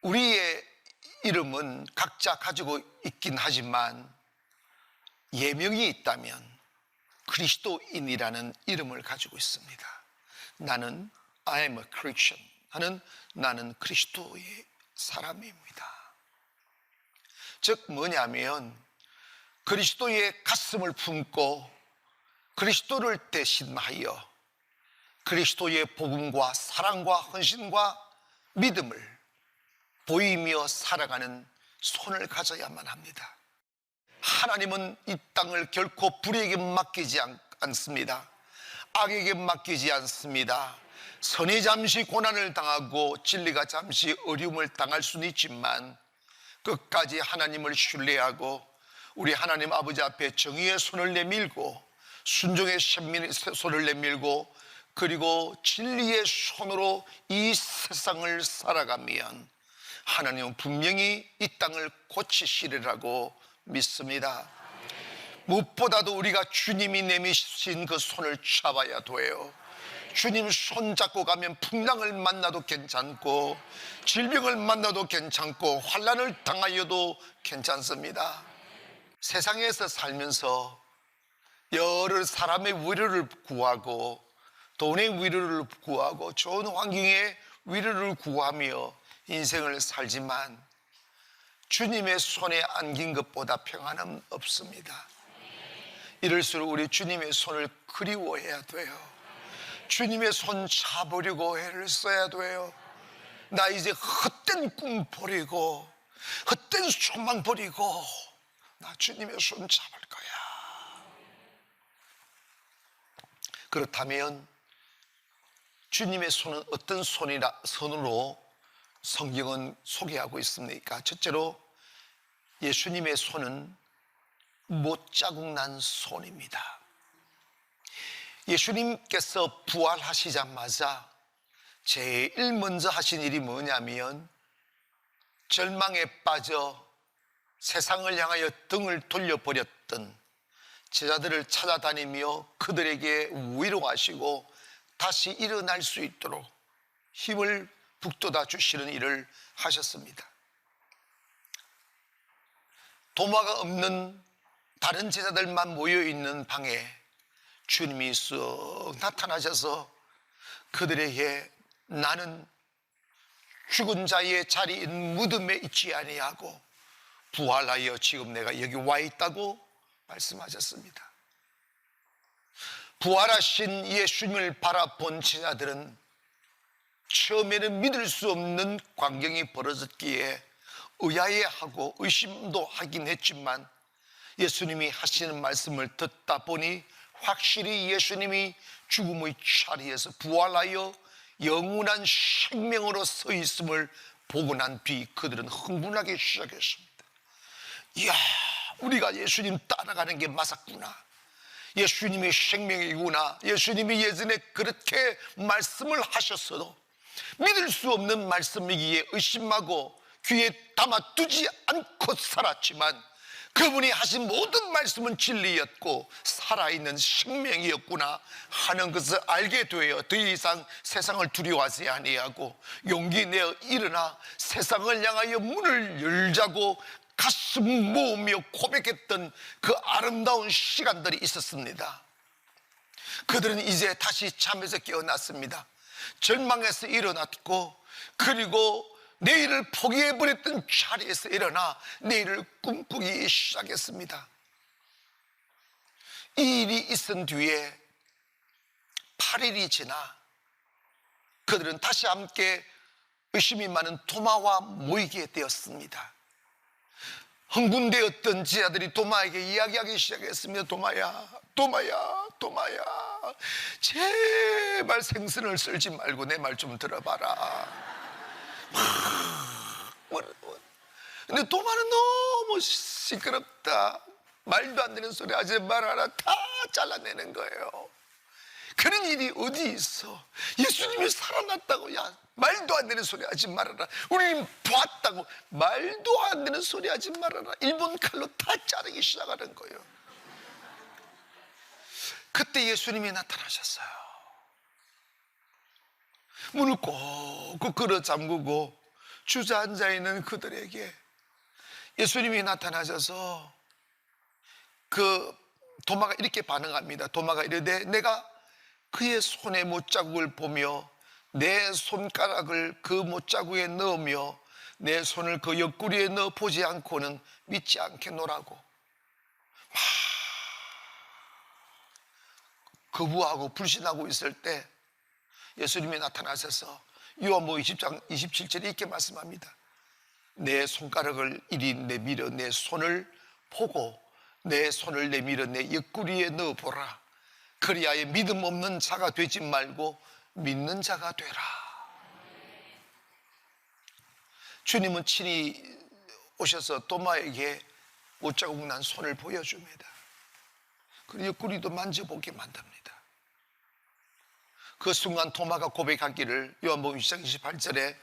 우리의 이름은 각자 가지고 있긴 하지만 예명이 있다면 그리스도인이라는 이름을 가지고 있습니다. 나는 I am a Christian 하는 나는 그리스도의 사람입니다. 즉 뭐냐면 그리스도의 가슴을 품고 그리스도를 대신하여 그리스도의 복음과 사랑과 헌신과 믿음을 보이며 살아가는 손을 가져야만 합니다. 하나님은 이 땅을 결코 불의에게 맡기지 않습니다. 악에게 맡기지 않습니다. 선이 잠시 고난을 당하고 진리가 잠시 어려움을 당할 수는 있지만 끝까지 하나님을 신뢰하고 우리 하나님 아버지 앞에 정의의 손을 내밀고 순종의 손을 내밀고 그리고 진리의 손으로 이 세상을 살아가면 하나님은 분명히 이 땅을 고치시리라고 믿습니다. 무엇보다도 우리가 주님이 내미신 그 손을 잡아야 돼요. 주님 손 잡고 가면 풍랑을 만나도 괜찮고 질병을 만나도 괜찮고 환난을 당하여도 괜찮습니다. 세상에서 살면서 여러 사람의 위로를 구하고 돈의 위로를 구하고 좋은 환경의 위로를 구하며 인생을 살지만 주님의 손에 안긴 것보다 평안은 없습니다. 이럴수록 우리 주님의 손을 그리워해야 돼요. 주님의 손 잡으려고 애를 써야 돼요. 나 이제 헛된 꿈 버리고 헛된 소망 버리고 나 주님의 손 잡을 거야. 그렇다면 주님의 손은 어떤 손으로 성경은 소개하고 있습니까? 첫째로 예수님의 손은 못자국 난 손입니다. 예수님께서 부활하시자마자 제일 먼저 하신 일이 뭐냐면 절망에 빠져 세상을 향하여 등을 돌려버렸던 제자들을 찾아다니며 그들에게 위로하시고 다시 일어날 수 있도록 힘을 북돋아 주시는 일을 하셨습니다. 도마가 없는 다른 제자들만 모여있는 방에 주님이 쓱 나타나셔서 그들에게 나는 죽은 자의 자리인 무덤에 있지 아니하고 부활하여 지금 내가 여기 와 있다고 말씀하셨습니다. 부활하신 예수님을 바라본 제자들은 처음에는 믿을 수 없는 광경이 벌어졌기에 의아해하고 의심도 하긴 했지만 예수님이 하시는 말씀을 듣다 보니 확실히 예수님이 죽음의 자리에서 부활하여 영원한 생명으로 서 있음을 보고 난 뒤 그들은 흥분하기 시작했습니다. 이야, 우리가 예수님 따라가는 게 맞았구나. 예수님이 생명이구나. 예수님이 예전에 그렇게 말씀을 하셨어도 믿을 수 없는 말씀이기에 의심하고 귀에 담아두지 않고 살았지만 그분이 하신 모든 말씀은 진리였고 살아있는 생명이었구나 하는 것을 알게 되어 더 이상 세상을 두려워하지 아니하고 용기 내어 일어나 세상을 향하여 문을 열자고 가슴 모으며 고백했던 그 아름다운 시간들이 있었습니다. 그들은 이제 다시 잠에서 깨어났습니다. 절망에서 일어났고 그리고 내일을 포기해버렸던 자리에서 일어나 내일을 꿈꾸기 시작했습니다. 이 일이 있은 뒤에 8일이 지나 그들은 다시 함께 의심이 많은 도마와 모이게 되었습니다. 흥분되었던 제자들이 도마에게 이야기하기 시작했습니다. 도마야, 도마야, 도마야, 제발 생선을 썰지 말고 내 말 좀 들어봐라. 근데 도마는 너무 시끄럽다. 말도 안 되는 소리 하지 말아라. 다 잘라내는 거예요. 그런 일이 어디 있어? 예수님이 살아났다고. 야, 말도 안 되는 소리 하지 말아라. 우리 봤다고. 말도 안 되는 소리 하지 말아라. 일본 칼로 다 자르기 시작하는 거예요. 그때 예수님이 나타나셨어요. 문을 꼭 끌어 잠그고 주저앉아 있는 그들에게 예수님이 나타나셔서 그 도마가 이렇게 반응합니다. 도마가 이르되 내가 그의 손에 못자국을 보며 내 손가락을 그 못자국에 넣으며 내 손을 그 옆구리에 넣어 보지 않고는 믿지 않겠노라고 막 거부하고 불신하고 있을 때 예수님이 나타나셔서 요한복음 20장 27절에 이렇게 말씀합니다. 내 손가락을 이리 내밀어 내 손을 보고 내 손을 내밀어 내 옆구리에 넣어보라. 그리하여 믿음 없는 자가 되지 말고 믿는 자가 되라. 주님은 친히 오셔서 도마에게 못자국 난 손을 보여줍니다. 그리고 옆구리도 만져보게 만듭니다. 그 순간 도마가 고백하기를 요한복음 20장 28절에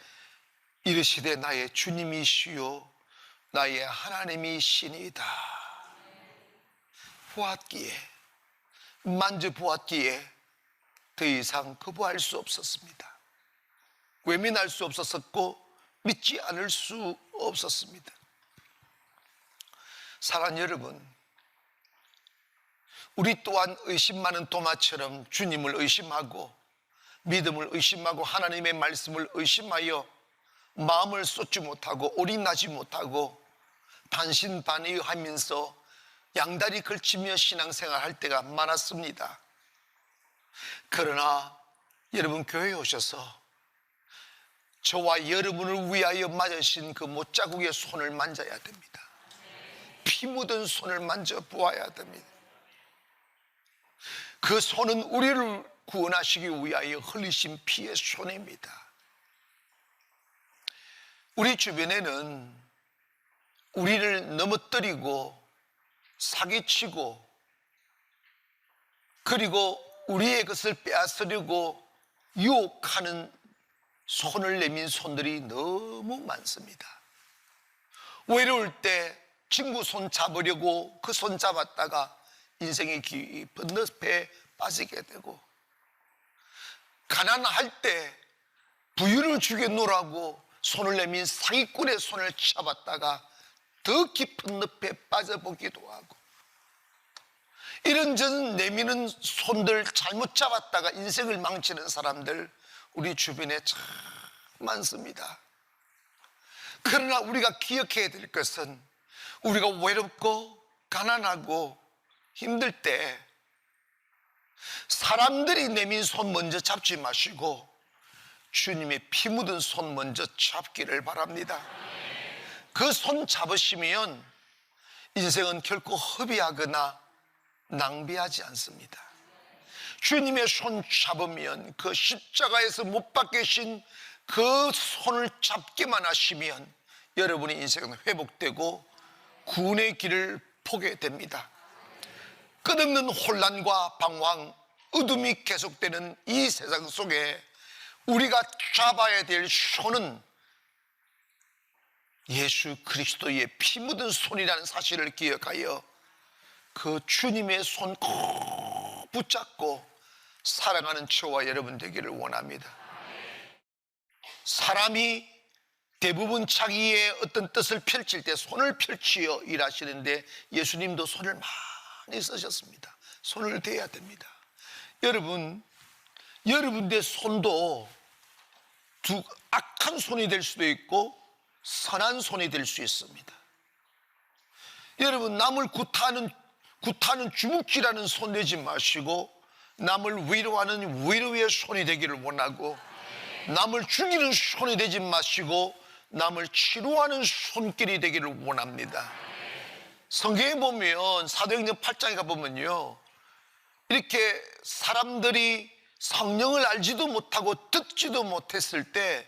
이르시되 나의 주님이시요 나의 하나님이시니이다. 보았기에 만져보았기에 더 이상 거부할 수 없었습니다. 외면할 수 없었고 믿지 않을 수 없었습니다. 사랑하는 여러분, 우리 또한 의심 많은 도마처럼 주님을 의심하고 믿음을 의심하고 하나님의 말씀을 의심하여 마음을 쏟지 못하고 올인하지 못하고 반신반의하면서 양다리 걸치며 신앙생활할 때가 많았습니다. 그러나 여러분 교회에 오셔서 저와 여러분을 위하여 맞으신 그 못자국의 손을 만져야 됩니다. 피 묻은 손을 만져보아야 됩니다. 그 손은 우리를 구원하시기 위하여 흘리신 피의 손입니다. 우리 주변에는 우리를 넘어뜨리고 사기치고 그리고 우리의 것을 빼앗으려고 유혹하는 손을 내민 손들이 너무 많습니다. 외로울 때 친구 손 잡으려고 그 손 잡았다가 인생의 깊은 늪에 빠지게 되고, 가난할 때 부유를 주겠노라고 손을 내민 사기꾼의 손을 잡았다가 더 깊은 늪에 빠져보기도 하고, 이런저런 내미는 손들 잘못 잡았다가 인생을 망치는 사람들 우리 주변에 참 많습니다. 그러나 우리가 기억해야 될 것은 우리가 외롭고 가난하고 힘들 때 사람들이 내민 손 먼저 잡지 마시고 주님의 피 묻은 손 먼저 잡기를 바랍니다. 그 손 잡으시면 인생은 결코 허비하거나 낭비하지 않습니다. 주님의 손 잡으면 그 십자가에서 못 박히신 그 손을 잡기만 하시면 여러분의 인생은 회복되고 구원의 길을 보게 됩니다. 끝없는 혼란과 방황, 어둠이 계속되는 이 세상 속에 우리가 잡아야 될 손은 예수 그리스도의 피 묻은 손이라는 사실을 기억하여 그 주님의 손 꼭 붙잡고 살아가는 저와 여러분 되기를 원합니다. 사람이 대부분 자기의 어떤 뜻을 펼칠 때 손을 펼치어 일하시는데 예수님도 손을 많이 쓰셨습니다. 손을 대야 됩니다. 여러분의 손도 악한 손이 될 수도 있고 선한 손이 될 수 있습니다. 여러분, 남을 구타하는 주먹질하는 손 내지 마시고 남을 위로하는 위로의 손이 되기를 원하고, 남을 죽이는 손이 되지 마시고 남을 치료하는 손길이 되기를 원합니다. 성경에 보면 사도행전 8장에 가보면요, 이렇게 사람들이 성령을 알지도 못하고 듣지도 못했을 때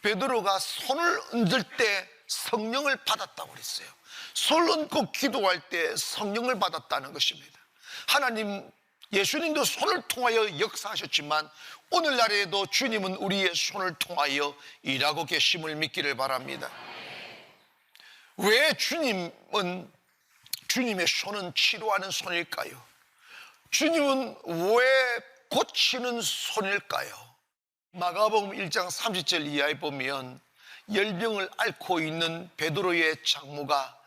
베드로가 손을 얹을 때 성령을 받았다고 그랬어요. 손을 얹고 기도할 때 성령을 받았다는 것입니다. 하나님, 예수님도 손을 통하여 역사하셨지만 오늘날에도 주님은 우리의 손을 통하여 일하고 계심을 믿기를 바랍니다. 왜 주님의 손은 치료하는 손일까요? 주님은 왜 고치는 손일까요? 마가복음 1장 30절 이하에 보면 열병을 앓고 있는 베드로의 장모가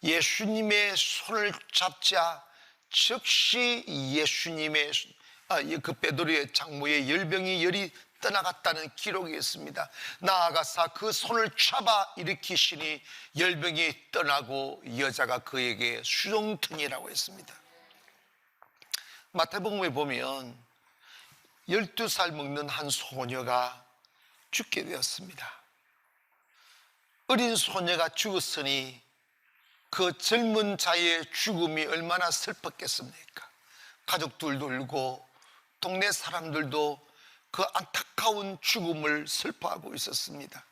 예수님의 손을 잡자 즉시 예수님의 그 베드로의 장모의 열이 떠나갔다는 기록이 있습니다. 나아가사 그 손을 잡아 일으키시니 열병이 떠나고 여자가 그에게 수종튼이라고 했습니다. 마태복음에 보면 12살 먹는 한 소녀가 죽게 되었습니다. 어린 소녀가 죽었으니 그 젊은 자의 죽음이 얼마나 슬펐겠습니까? 가족들도 울고 동네 사람들도 그 안타까운 죽음을 슬퍼하고 있었습니다.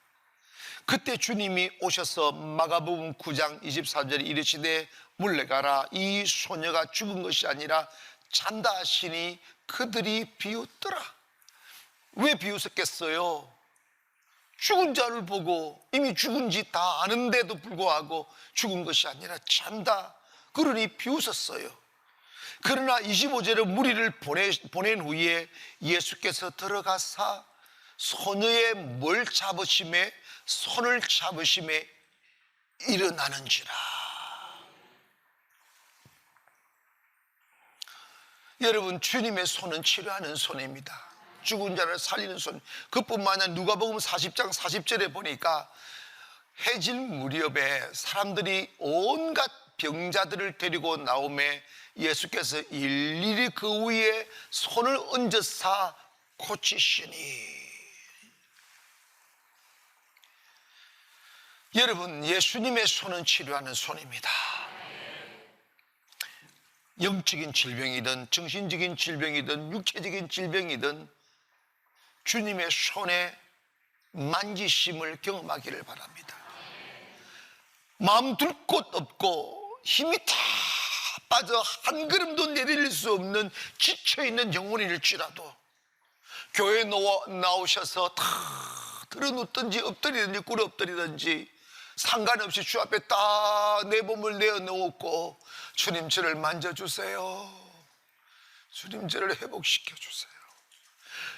그때 주님이 오셔서 마가복음 9장 24절에 이르시되 물러가라, 이 소녀가 죽은 것이 아니라 잔다 하시니 그들이 비웃더라. 왜 비웃었겠어요? 죽은 자를 보고 이미 죽은지 다 아는데도 불구하고 죽은 것이 아니라 잔다, 그러니 비웃었어요. 그러나 25절에 무리를 보낸 후에 예수께서 들어가사 소녀의 뭘 잡으심에, 손을 잡으심에 일어나는지라. 여러분, 주님의 손은 치료하는 손입니다. 죽은 자를 살리는 손. 그뿐만 아니라 누가복음 40장 40절에 보니까 해질 무렵에 사람들이 온갖 병자들을 데리고 나오매 예수께서 일일이 그 위에 손을 얹어사 고치시니. 여러분, 예수님의 손은 치료하는 손입니다. 영적인 질병이든 정신적인 질병이든 육체적인 질병이든 주님의 손에 만지심을 경험하기를 바랍니다. 마음 둘 곳 없고 힘이 다 빠져 한 걸음도 내릴 수 없는 지쳐있는 영혼일지라도 교회에 나오셔서 다 들어눕든지 엎드리든지 꿇어 엎드리든지 상관없이 주 앞에 딱 내 몸을 내어놓고 주님 저를 만져주세요, 주님 저를 회복시켜 주세요,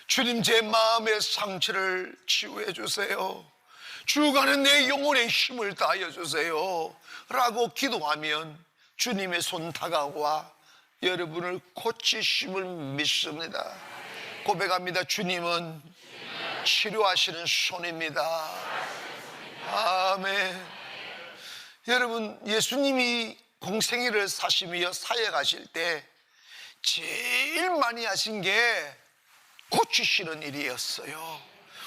주님 제 마음의 상처를 치유해 주세요, 주가는 내 영혼의 힘을 다하여 주세요 라고 기도하면 주님의 손 다가와 여러분을 고치심을 믿습니다. 고백합니다. 주님은 치료하시는 손입니다. 아멘. 여러분, 예수님이 공생애를 사시며 사역하실 때 제일 많이 하신 게 고치시는 일이었어요.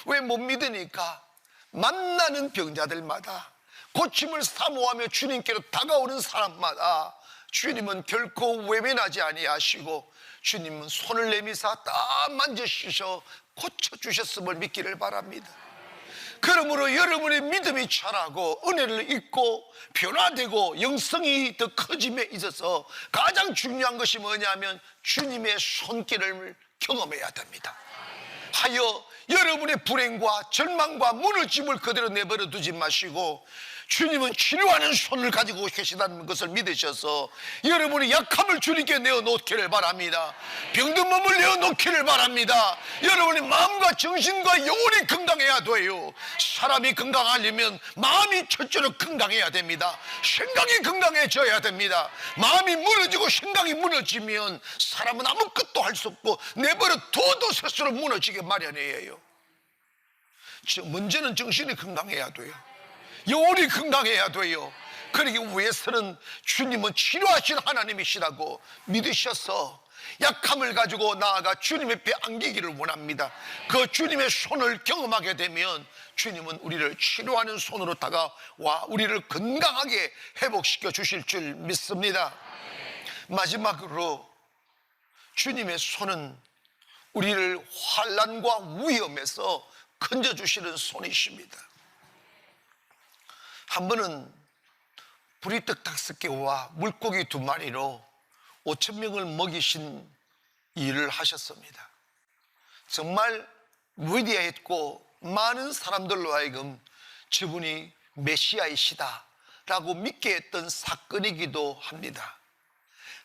왜 못 믿으니까 만나는 병자들마다 고침을 사모하며 주님께로 다가오는 사람마다 주님은 결코 외면하지 아니하시고 주님은 손을 내미사 딱 만져주셔 고쳐주셨음을 믿기를 바랍니다. 그러므로 여러분의 믿음이 자라고 은혜를 잊고 변화되고 영성이 더 커짐에 있어서 가장 중요한 것이 뭐냐면 주님의 손길을 경험해야 됩니다. 하여 여러분의 불행과 절망과 무너짐을 그대로 내버려 두지 마시고 주님은 치료하는 손을 가지고 계시다는 것을 믿으셔서 여러분의 약함을 주님께 내어놓기를 바랍니다. 병든 몸을 내어놓기를 바랍니다. 여러분의 마음과 정신과 영혼이 건강해야 돼요. 사람이 건강하려면 마음이 첫째로 건강해야 됩니다. 생각이 건강해져야 됩니다. 마음이 무너지고 생각이 무너지면 사람은 아무것도 할 수 없고 내버려 둬도 스스로 무너지게 마련이에요. 문제는 정신이 건강해야 돼요. 영혼이 건강해야 돼요. 그러기 위해서는 주님은 치료하신 하나님이시라고 믿으셔서 약함을 가지고 나아가 주님의 배 안기기를 원합니다. 그 주님의 손을 경험하게 되면 주님은 우리를 치료하는 손으로 다가와 우리를 건강하게 회복시켜 주실 줄 믿습니다. 마지막으로 주님의 손은 우리를 환난과 위험에서 건져주시는 손이십니다. 한 번은 보리떡 5개와 물고기 2마리로 5,000명을 먹이신 일을 하셨습니다. 정말 위대했고 많은 사람들로 하여금 저분이 메시아이시다 라고 믿게 했던 사건이기도 합니다.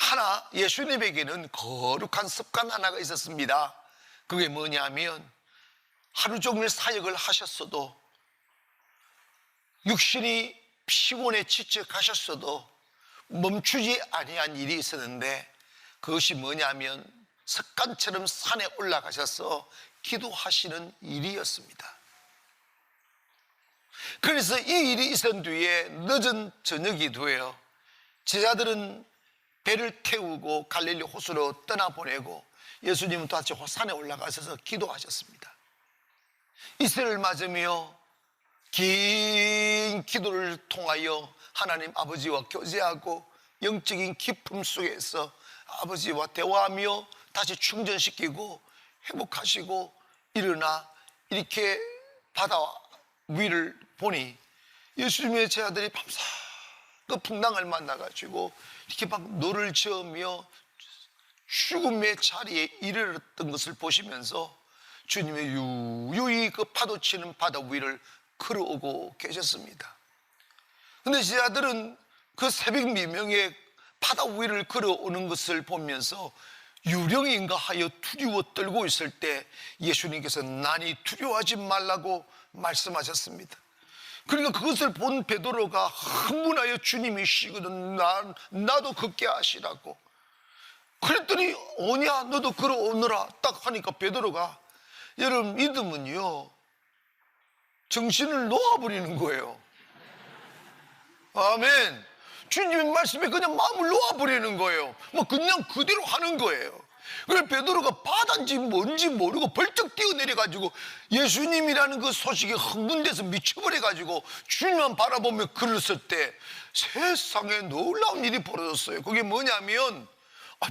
하나, 예수님에게는 거룩한 습관 하나가 있었습니다. 그게 뭐냐면 하루 종일 사역을 하셨어도 육신이 피곤에 지쳐 가셨어도 멈추지 아니한 일이 있었는데, 그것이 뭐냐면 습관처럼 산에 올라가셔서 기도하시는 일이었습니다. 그래서 이 일이 있은 뒤에 늦은 저녁이 되어 제자들은 배를 태우고 갈릴리 호수로 떠나보내고 예수님은 다시 산에 올라가셔서 기도하셨습니다. 이슬을 맞으며 긴 기도를 통하여 하나님 아버지와 교제하고 영적인 기쁨 속에서 아버지와 대화하며 다시 충전시키고 회복하시고 일어나 이렇게 바다 위를 보니 예수님의 제자들이 밤새 그 풍랑을 만나가지고 이렇게 막 노를 저으며 죽음의 자리에 이르렀던 것을 보시면서 주님의 유유히 그 파도치는 바다 위를 걸어오고 계셨습니다. 그런데 제자들은 그 새벽 미명에 바다 위를 걸어오는 것을 보면서 유령인가 하여 두려워 떨고 있을 때 예수님께서 난이 두려워하지 말라고 말씀하셨습니다. 그러니까 그것을 본 베드로가 흥분하여 주님이 시거든 나도 걷게 하시라고. 그랬더니 오냐 너도 걸어오너라 딱 하니까 베드로가, 여러분 믿음은요 정신을 놓아버리는 거예요. 아멘. 주님의 말씀에 그냥 마음을 놓아버리는 거예요. 뭐 그냥 그대로 하는 거예요. 그래서 베드로가 바다인지 뭔지 모르고 벌쩍 뛰어내려가지고 예수님이라는 그 소식에 흥분돼서 미쳐버려가지고 주님만 바라보며 걸었을 때 세상에 놀라운 일이 벌어졌어요. 그게 뭐냐면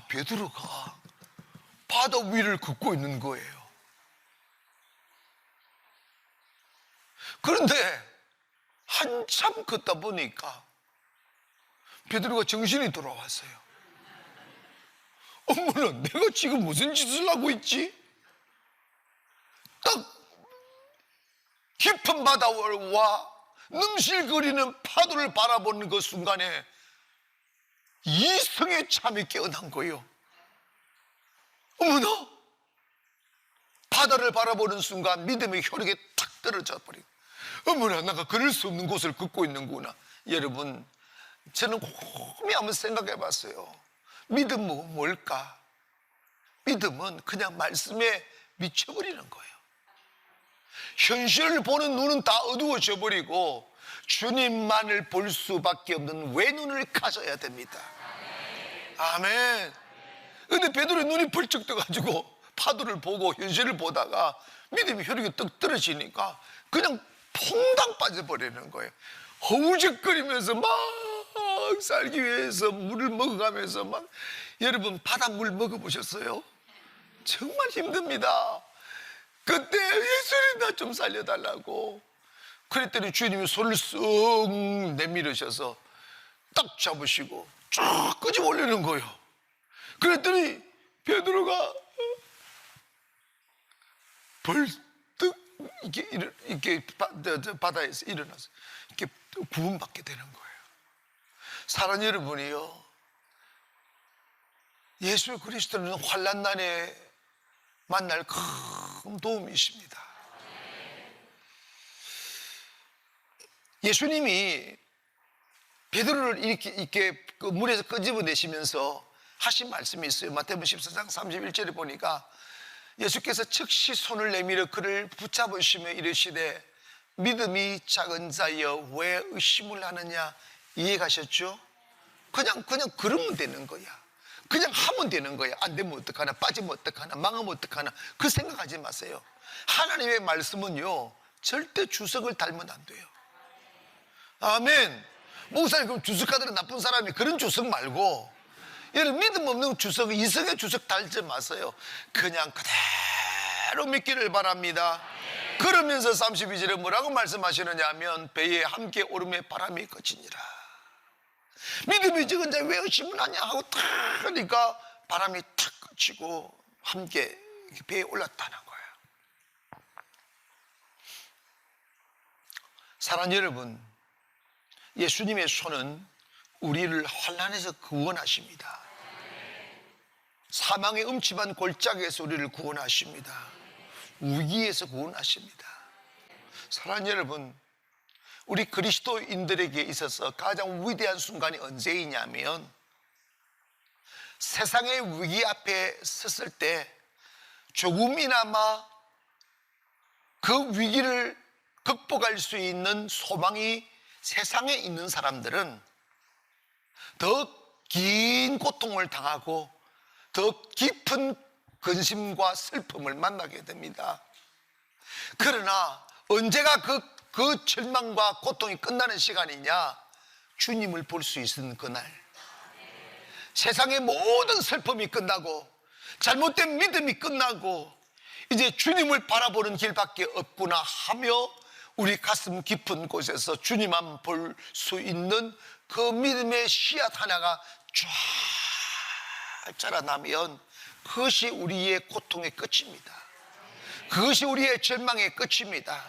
베드로가 바다 위를 걷고 있는 거예요. 그런데 한참 걷다 보니까 베드로가 정신이 돌아왔어요. 어머나, 내가 지금 무슨 짓을 하고 있지? 딱 깊은 바다와 넘실거리는 파도를 바라보는 그 순간에 이성의 참이 깨어난 거예요. 어머나, 바다를 바라보는 순간 믿음의 혈육이 탁 떨어져 버리고, 어머나, 내가 걸을 수 없는 곳을 걷고 있는구나. 여러분, 저는 곰이 한번 생각해 봤어요. 믿음은 뭘까? 믿음은 그냥 말씀에 미쳐버리는 거예요. 현실을 보는 눈은 다 어두워져 버리고 주님만을 볼 수밖에 없는 외눈을 가져야 됩니다. 아멘. 근데 베드로의 눈이 벌쩍 떠가지고 파도를 보고 현실을 보다가 믿음의 혈육이 떡 떨어지니까 그냥 퐁당 빠져버리는 거예요. 허우적거리면서 막 살기 위해서 물을 먹어가면서 막, 여러분 바닷물 먹어보셨어요? 정말 힘듭니다. 그때 예수님 나 좀 살려달라고 그랬더니 주님이 손을 쓱 내밀으셔서 딱 잡으시고 쫙 끄집어 올리는 거예요. 그랬더니 베드로가 벌떡 이렇게 바다에서 일어나서 이렇게 구원받게 되는 거예요. 사랑하는 여러분이요, 예수 그리스도는 환난난에 만날 큰 도움이십니다. 예수님이 베드로를 이렇게 그 물에서 끄집어내시면서 하신 말씀이 있어요. 마태복음 14장 31절에 보니까 예수께서 즉시 손을 내밀어 그를 붙잡으시며 이르시되 믿음이 작은 자여 왜 의심을 하느냐. 이해가셨죠? 그냥 그러면 되는 거야. 그냥 하면 되는 거야. 안 되면 어떡하나, 빠지면 어떡하나, 망하면 어떡하나, 그 생각하지 마세요. 하나님의 말씀은요 절대 주석을 달면 안 돼요. 아멘. 목사님, 그럼 주석가들은 나쁜 사람이, 그런 주석 말고, 여러분 믿음 없는 주석, 이성의 주석 달지 마세요. 그냥 그대로 믿기를 바랍니다. 그러면서 32절에 뭐라고 말씀하시느냐 하면 배에 함께 오름에 바람이 그치니라. 믿음이 적은 자 왜 의심을 하냐 하고 탁 하니까 바람이 탁 그치고 함께 배에 올랐다는 거예요. 사랑하는 여러분, 예수님의 손은 우리를 환난에서 구원하십니다. 사망의 음침한 골짜기에서 우리를 구원하십니다. 위기에서 구원하십니다. 사랑하는 여러분, 우리 그리스도인들에게 있어서 가장 위대한 순간이 언제이냐면 세상의 위기 앞에 섰을 때 조금이나마 그 위기를 극복할 수 있는 소망이 세상에 있는 사람들은 더 긴 고통을 당하고 더 깊은 근심과 슬픔을 만나게 됩니다. 그러나 언제가 그 절망과 고통이 끝나는 시간이냐? 주님을 볼 수 있는 그날. 세상의 모든 슬픔이 끝나고 잘못된 믿음이 끝나고 이제 주님을 바라보는 길밖에 없구나 하며 우리 가슴 깊은 곳에서 주님만 볼 수 있는 그 믿음의 씨앗 하나가 쫙 자라나면 그것이 우리의 고통의 끝입니다. 그것이 우리의 절망의 끝입니다.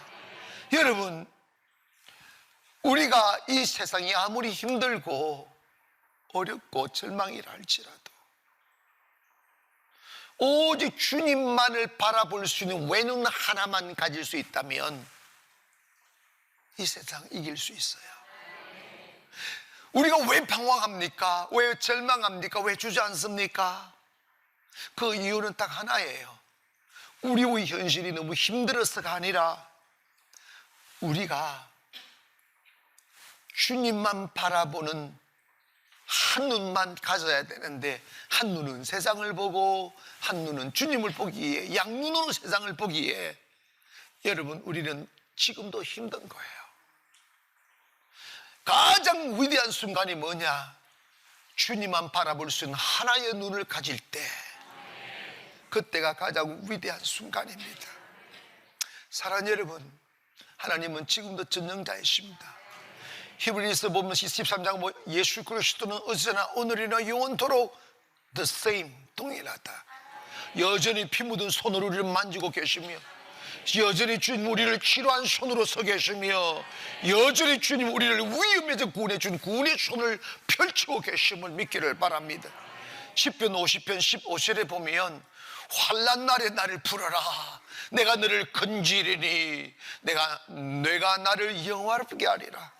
여러분, 우리가 이 세상이 아무리 힘들고 어렵고 절망이라 할지라도 오직 주님만을 바라볼 수 있는 외눈 하나만 가질 수 있다면 이 세상 이길 수 있어요. 우리가 왜 방황합니까? 왜 절망합니까? 왜 주저앉습니까? 그 이유는 딱 하나예요. 우리의 현실이 너무 힘들어서가 아니라 우리가 주님만 바라보는 한 눈만 가져야 되는데 한 눈은 세상을 보고 한 눈은 주님을 보기에 양눈으로 세상을 보기에 여러분 우리는 지금도 힘든 거예요. 가장 위대한 순간이 뭐냐? 주님만 바라볼 수 있는 하나의 눈을 가질 때 그때가 가장 위대한 순간입니다. 사랑하는 여러분, 하나님은 지금도 전능자이십니다. 히브리서 보면 13장 예수 그리스도는 어제나 오늘이나 영원토록 the same, 동일하다. 여전히 피 묻은 손으로 우리를 만지고 계시며 여전히 주님 우리를 치료한 손으로 서 계시며 여전히 주님 우리를 위험에서 구원해 준 구원의 손을 펼치고 계심을 믿기를 바랍니다. 시편 50편 15절에 보면 환난 날에 나를 풀어라. 내가 너를 건지리니 내가 나를 영화롭게 하리라.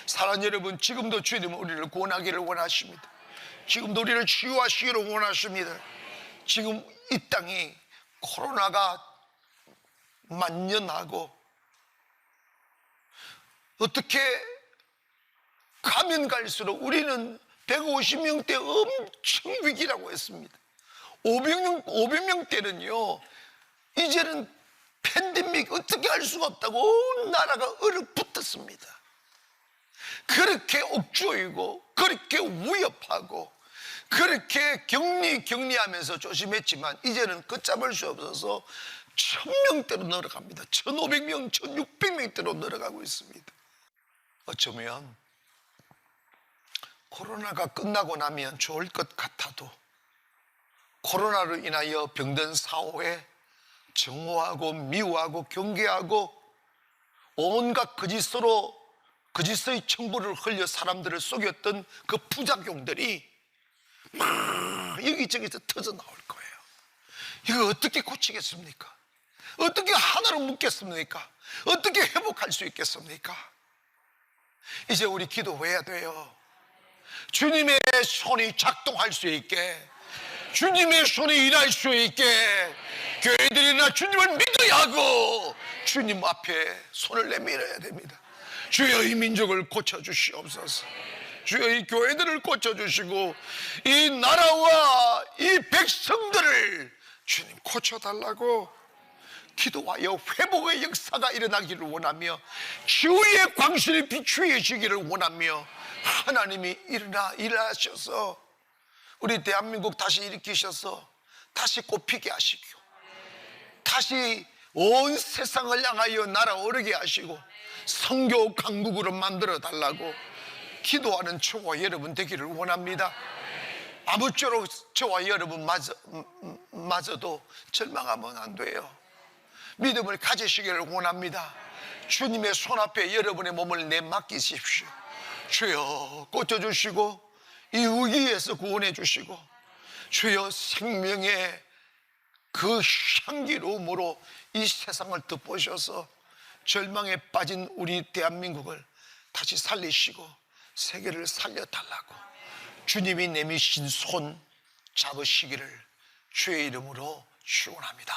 사랑하는 여러분, 지금도 주님은 우리를 구원하기를 원하십니다. 지금도 우리를 치유하시기를 원하십니다. 지금 이 땅이 코로나가 만연하고 어떻게 가면 갈수록 우리는 150명대 엄청 위기라고 했습니다. 500명대는요 이제는 팬데믹 어떻게 할 수가 없다고 온 나라가 얼어붙었습니다. 그렇게 옥조이고 그렇게 위협하고 그렇게 격리하면서 조심했지만 이제는 걷잡을 수 없어서 1000명대로 늘어갑니다. 1500명, 1600명대로 늘어가고 있습니다. 어쩌면 코로나가 끝나고 나면 좋을 것 같아도 코로나로 인하여 병든 사후에 정오하고 미워하고 경계하고 온갖 거짓의 청부를 흘려 사람들을 속였던 그 부작용들이 막 여기저기서 터져 나올 거예요. 이거 어떻게 고치겠습니까? 어떻게 하나로 묶겠습니까? 어떻게 회복할 수 있겠습니까? 이제 우리 기도해야 돼요. 주님의 손이 작동할 수 있게, 주님의 손이 일할 수 있게 교회들이나 주님을 믿어야 하고 주님 앞에 손을 내밀어야 됩니다. 주여 이 민족을 고쳐주시옵소서. 주여 이 교회들을 고쳐주시고 이 나라와 이 백성들을 주님 고쳐달라고 기도하여 회복의 역사가 일어나기를 원하며 치유의 광선이 비추어지기를 원하며 하나님이 일하셔서 우리 대한민국 다시 일으키셔서 다시 꽃피게 하시고 다시 온 세상을 향하여 날아오르게 하시고 선교 강국으로 만들어 달라고 기도하는 저와 여러분 되기를 원합니다. 아무쪼록 저와 여러분 마저도 절망하면 안 돼요. 믿음을 가지시기를 원합니다. 주님의 손앞에 여러분의 몸을 내맡기십시오. 주여 고쳐주시고 이 위기에서 구원해 주시고 주여 생명의 그 향기로움으로 이 세상을 덮으셔서 절망에 빠진 우리 대한민국을 다시 살리시고 세계를 살려달라고 주님이 내미신 손 잡으시기를 주의 이름으로 축원합니다.